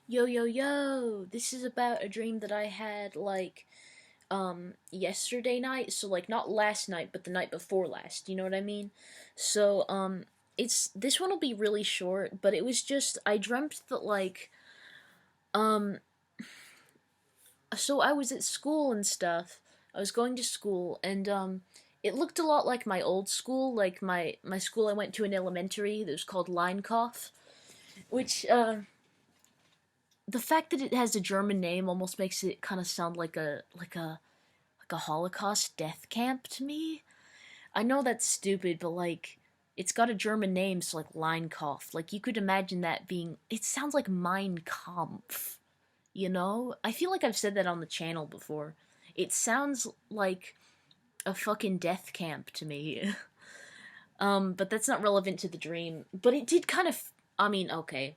Yo, yo, yo! This is about a dream that I had, yesterday night. So, not last night, but the night before last. You know what I mean? So, this one will be really short, but it was just, I dreamt that, um, so I was at school and stuff. I was going to school, and, it looked a lot like my old school, like my school I went to in elementary that was called Linecoff, which, the fact that it has a German name almost makes it kind of sound like a Holocaust death camp to me. I know that's stupid, but it's got a German name, so Leinkauf. Like you could imagine that being. It sounds like Mein Kampf. You know? I feel like I've said that on the channel before. It sounds like a fucking death camp to me. But that's not relevant to the dream. But it did kind of. I mean, okay.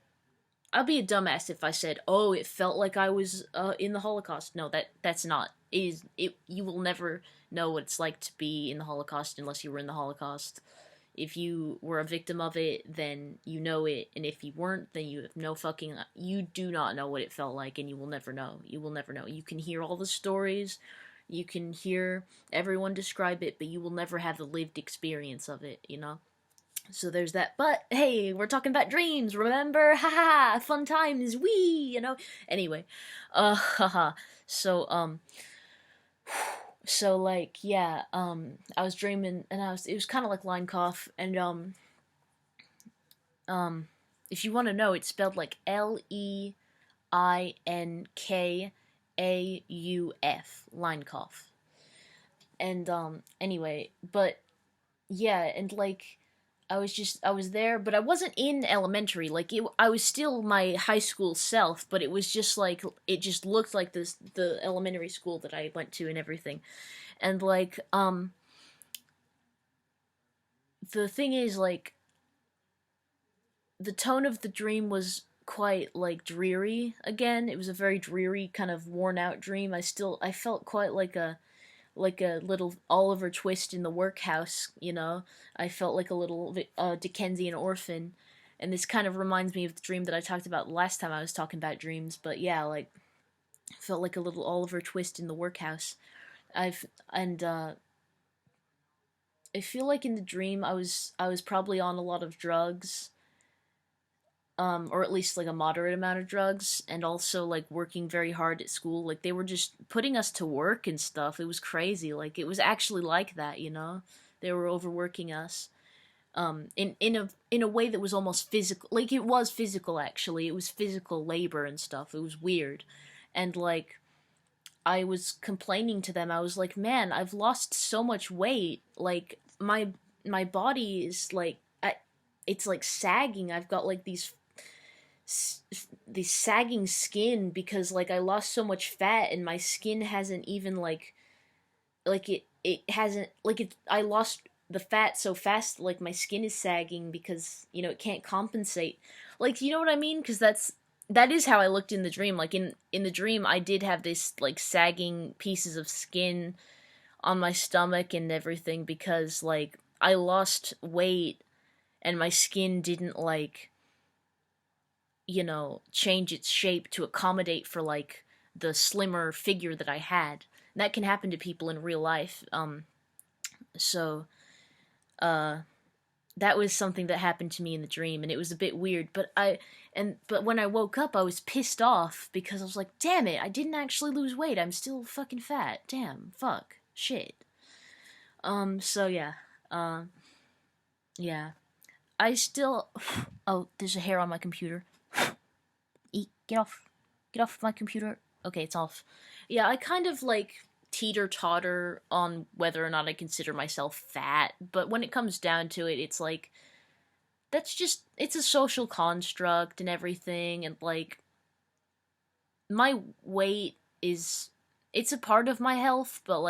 I'd be a dumbass if I said, "Oh, it felt like I was in the Holocaust." No, that's not. It is it? You will never know what it's like to be in the Holocaust unless you were in the Holocaust. If you were a victim of it, then you know it, and if you weren't, then you have no fucking. You do not know what it felt like, and you will never know. You will never know. You can hear all the stories, you can hear everyone describe it, but you will never have the lived experience of it. You know. So there's that. But hey, we're talking about dreams, remember? Haha, fun times, wee, you know. Anyway, haha. So yeah, I was dreaming, and it was kind of like line cough, and um, if you want to know, it's spelled like Linkauf, line cough, and anyway, but yeah, and I was there, but I wasn't in elementary. I was still my high school self, but it was just it just looked like the elementary school that I went to and everything. And the thing is, the tone of the dream was quite dreary again. It was a very dreary kind of worn out dream. I felt quite like a little Oliver Twist in the workhouse, you know. I felt like a little Dickensian orphan, and this kind of reminds me of the dream that I talked about last time I was talking about dreams. But yeah, felt like a little Oliver Twist in the workhouse. I've and I feel like in the dream I was probably on a lot of drugs, or at least like a moderate amount of drugs, and also working very hard at school. Like they were just putting us to work and stuff. It was crazy. Like it was actually like that, you know. They were overworking us, in a way that was almost physical. Like it was physical actually. It was physical labor and stuff. It was weird, and I was complaining to them. I was like, man, I've lost so much weight. Like my body is it's like sagging. I've got these sagging skin because I lost so much fat, and my skin hasn't even it hasn't it I lost the fat so fast, my skin is sagging because it can't compensate. You know what I mean? Because that is how I looked in the dream. In the dream I did have this sagging pieces of skin on my stomach and everything because I lost weight, and my skin didn't change its shape to accommodate for the slimmer figure that I had. And that can happen to people in real life. So uh that was something that happened to me in the dream, and it was a bit weird, but when I woke up I was pissed off because I was like, damn it, I didn't actually lose weight. I'm still fucking fat. Damn, fuck, shit. So yeah. Yeah. I still Oh, there's a hair on my computer. Eat, get off. Get off my computer. Okay, it's off. Yeah, I kind of teeter totter on whether or not I consider myself fat, but when it comes down to it, it's it's a social construct and everything, and my weight is. It's a part of my health, but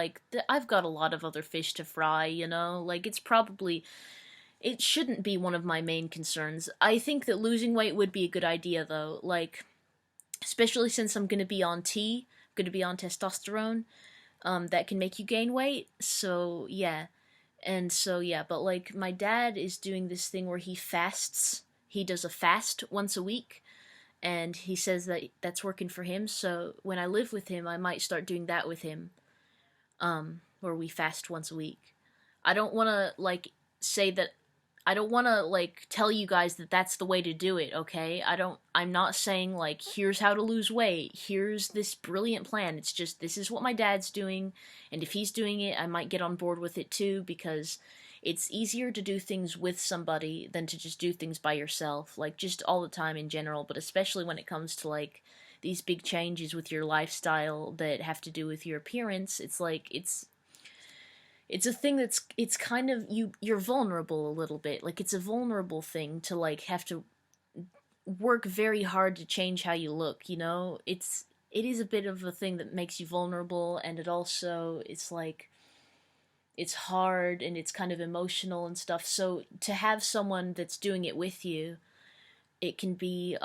I've got a lot of other fish to fry, you know? It shouldn't be one of my main concerns. I think that losing weight would be a good idea, though. Especially since I'm gonna be on gonna be on testosterone, that can make you gain weight. So yeah, and so yeah, but my dad is doing this thing where he fasts. He does a fast once a week, and he says that that's working for him. So when I live with him, I might start doing that with him, where we fast once a week. I don't want to like say that I don't want to like tell you guys that that's the way to do it, okay? I'm not saying like here's how to lose weight. Here's this brilliant plan. It's just this is what my dad's doing, and if he's doing it, I might get on board with it too because it's easier to do things with somebody than to just do things by yourself, like just all the time in general, but especially when it comes to like these big changes with your lifestyle that have to do with your appearance. It's like it's a thing that's it's kind of you're vulnerable a little bit. Like it's a vulnerable thing to like have to work very hard to change how you look, you know? It is a bit of a thing that makes you vulnerable, and it also it's like it's hard and it's kind of emotional and stuff. So to have someone that's doing it with you, it can be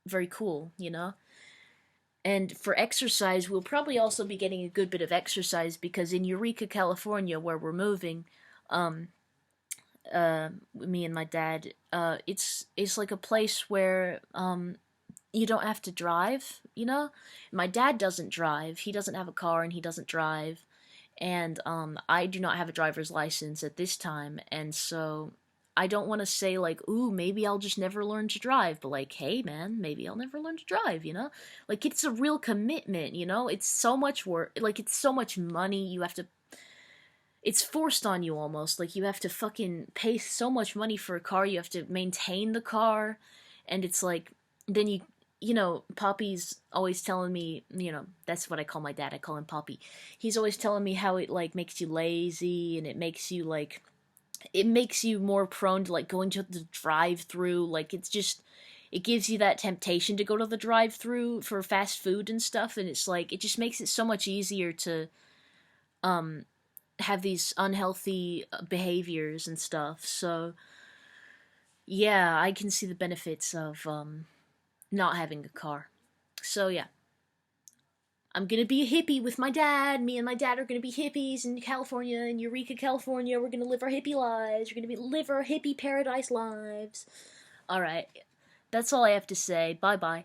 very cool, you know? And for exercise, we'll probably also be getting a good bit of exercise because in Eureka, California, where we're moving, um, me and my dad, it's like a place where you don't have to drive. You know, my dad doesn't drive. He doesn't have a car and he doesn't drive, and I do not have a driver's license at this time, and so I don't want to say like, ooh, maybe I'll just never learn to drive, but like, hey man, maybe I'll never learn to drive, you know? Like it's a real commitment, you know? It's so much work, like it's so much money you have to it's forced on you almost. Like you have to fucking pay so much money for a car, you have to maintain the car, and it's like then you know, Poppy's always telling me, you know, that's what I call my dad. I call him Poppy. He's always telling me how it like makes you lazy and it makes you like it makes you more prone to like going to the drive-through. Like it's just it gives you that temptation to go to the drive-through for fast food and stuff, and it's like it just makes it so much easier to um have these unhealthy behaviors and stuff. So yeah, I can see the benefits of not having a car. So yeah, I'm gonna be a hippie with my dad. Me and my dad are gonna be hippies in California, in Eureka, California. We're gonna live our hippie lives. We're gonna live our hippie paradise lives. All right, that's all I have to say. Bye bye.